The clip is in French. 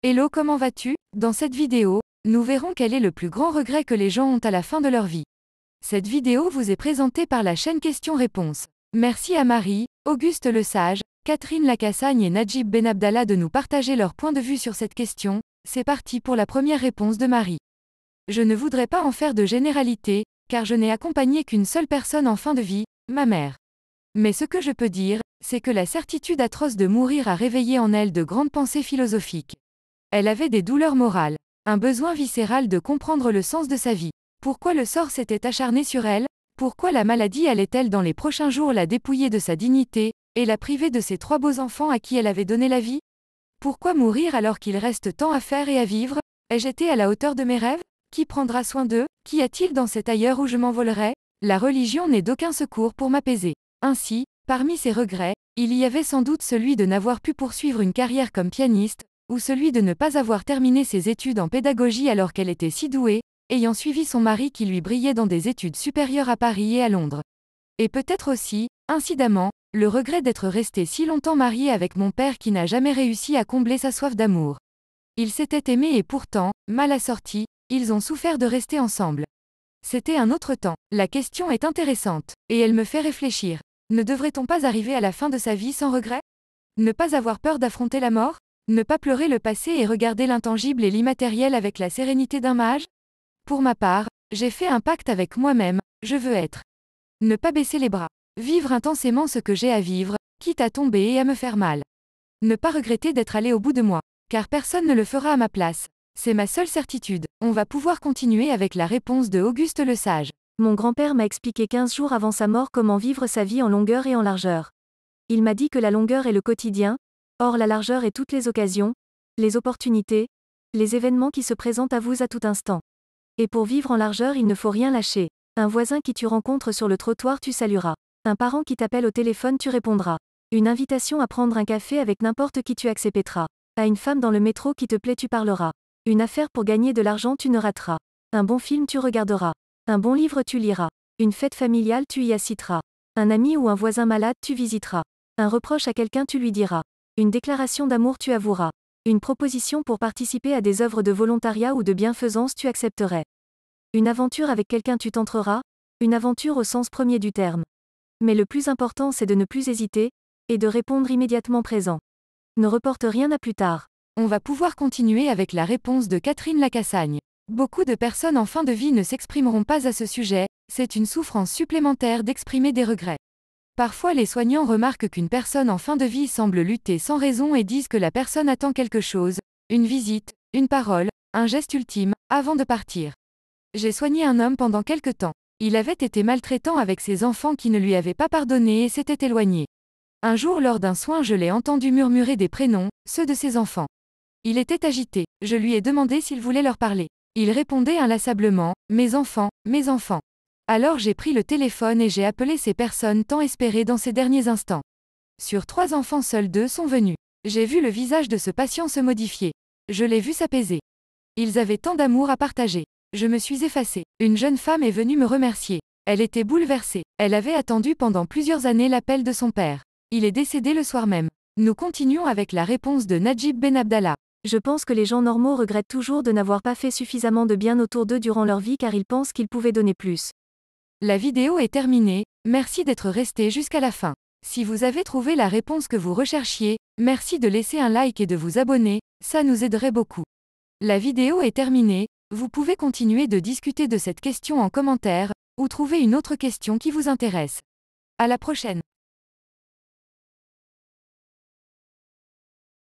Hello, comment vas-tu? Dans cette vidéo, nous verrons quel est le plus grand regret que les gens ont à la fin de leur vie. Cette vidéo vous est présentée par la chaîne Questions-Réponses. Merci à Marie, Auguste Lesage, Catherine Lacassagne et Najib Benabdallah de nous partager leur point de vue sur cette question. C'est parti pour la première réponse de Marie. Je ne voudrais pas en faire de généralité, car je n'ai accompagné qu'une seule personne en fin de vie, ma mère. Mais ce que je peux dire, c'est que la certitude atroce de mourir a réveillé en elle de grandes pensées philosophiques. Elle avait des douleurs morales, un besoin viscéral de comprendre le sens de sa vie. Pourquoi le sort s'était acharné sur elle? Pourquoi la maladie allait-elle dans les prochains jours la dépouiller de sa dignité, et la priver de ses 3 beaux enfants à qui elle avait donné la vie? Pourquoi mourir alors qu'il reste tant à faire et à vivre? Ai-je été à la hauteur de mes rêves? Qui prendra soin d'eux? Qu'y a-t-il dans cet ailleurs où je m'envolerai? La religion n'est d'aucun secours pour m'apaiser. Ainsi, parmi ses regrets, il y avait sans doute celui de n'avoir pu poursuivre une carrière comme pianiste, ou celui de ne pas avoir terminé ses études en pédagogie alors qu'elle était si douée, ayant suivi son mari qui lui brillait dans des études supérieures à Paris et à Londres. Et peut-être aussi, incidemment, le regret d'être resté si longtemps marié avec mon père qui n'a jamais réussi à combler sa soif d'amour. Ils s'étaient aimés et pourtant, mal assortis, ils ont souffert de rester ensemble. C'était un autre temps. La question est intéressante, et elle me fait réfléchir. Ne devrait-on pas arriver à la fin de sa vie sans regret? Ne pas avoir peur d'affronter la mort? Ne pas pleurer le passé et regarder l'intangible et l'immatériel avec la sérénité d'un mage? Pour ma part, j'ai fait un pacte avec moi-même, je veux être. Ne pas baisser les bras. Vivre intensément ce que j'ai à vivre, quitte à tomber et à me faire mal. Ne pas regretter d'être allé au bout de moi, car personne ne le fera à ma place. C'est ma seule certitude. On va pouvoir continuer avec la réponse de Auguste Lesage. Mon grand-père m'a expliqué 15 jours avant sa mort comment vivre sa vie en longueur et en largeur. Il m'a dit que la longueur est le quotidien, or la largeur est toutes les occasions, les opportunités, les événements qui se présentent à vous à tout instant. Et pour vivre en largeur, il ne faut rien lâcher. Un voisin qui tu rencontres sur le trottoir, tu salueras. Un parent qui t'appelle au téléphone, tu répondras. Une invitation à prendre un café avec n'importe qui, tu accepteras. À une femme dans le métro qui te plaît, tu parleras. Une affaire pour gagner de l'argent, tu ne rateras. Un bon film, tu regarderas. Un bon livre, tu liras. Une fête familiale, tu y assisteras. Un ami ou un voisin malade, tu visiteras. Un reproche à quelqu'un, tu lui diras. Une déclaration d'amour, tu avoueras. Une proposition pour participer à des œuvres de volontariat ou de bienfaisance, tu accepterais. Une aventure avec quelqu'un, tu tenteras. Une aventure au sens premier du terme. Mais le plus important, c'est de ne plus hésiter, et de répondre immédiatement présent. Ne reporte rien à plus tard. On va pouvoir continuer avec la réponse de Catherine Lacassagne. Beaucoup de personnes en fin de vie ne s'exprimeront pas à ce sujet, c'est une souffrance supplémentaire d'exprimer des regrets. Parfois les soignants remarquent qu'une personne en fin de vie semble lutter sans raison et disent que la personne attend quelque chose, une visite, une parole, un geste ultime, avant de partir. J'ai soigné un homme pendant quelque temps. Il avait été maltraitant avec ses enfants qui ne lui avaient pas pardonné et s'était éloigné. Un jour lors d'un soin je l'ai entendu murmurer des prénoms, ceux de ses enfants. Il était agité, je lui ai demandé s'il voulait leur parler. Il répondait inlassablement, « Mes enfants, mes enfants ». Alors j'ai pris le téléphone et j'ai appelé ces personnes tant espérées dans ces derniers instants. Sur 3 enfants, seuls 2 sont venus. J'ai vu le visage de ce patient se modifier. Je l'ai vu s'apaiser. Ils avaient tant d'amour à partager. Je me suis effacée. Une jeune femme est venue me remercier. Elle était bouleversée. Elle avait attendu pendant plusieurs années l'appel de son père. Il est décédé le soir même. Nous continuons avec la réponse de Najib Benabdallah. Je pense que les gens normaux regrettent toujours de n'avoir pas fait suffisamment de bien autour d'eux durant leur vie car ils pensent qu'ils pouvaient donner plus. La vidéo est terminée, merci d'être resté jusqu'à la fin. Si vous avez trouvé la réponse que vous recherchiez, merci de laisser un like et de vous abonner, ça nous aiderait beaucoup. La vidéo est terminée, vous pouvez continuer de discuter de cette question en commentaire, ou trouver une autre question qui vous intéresse. À la prochaine.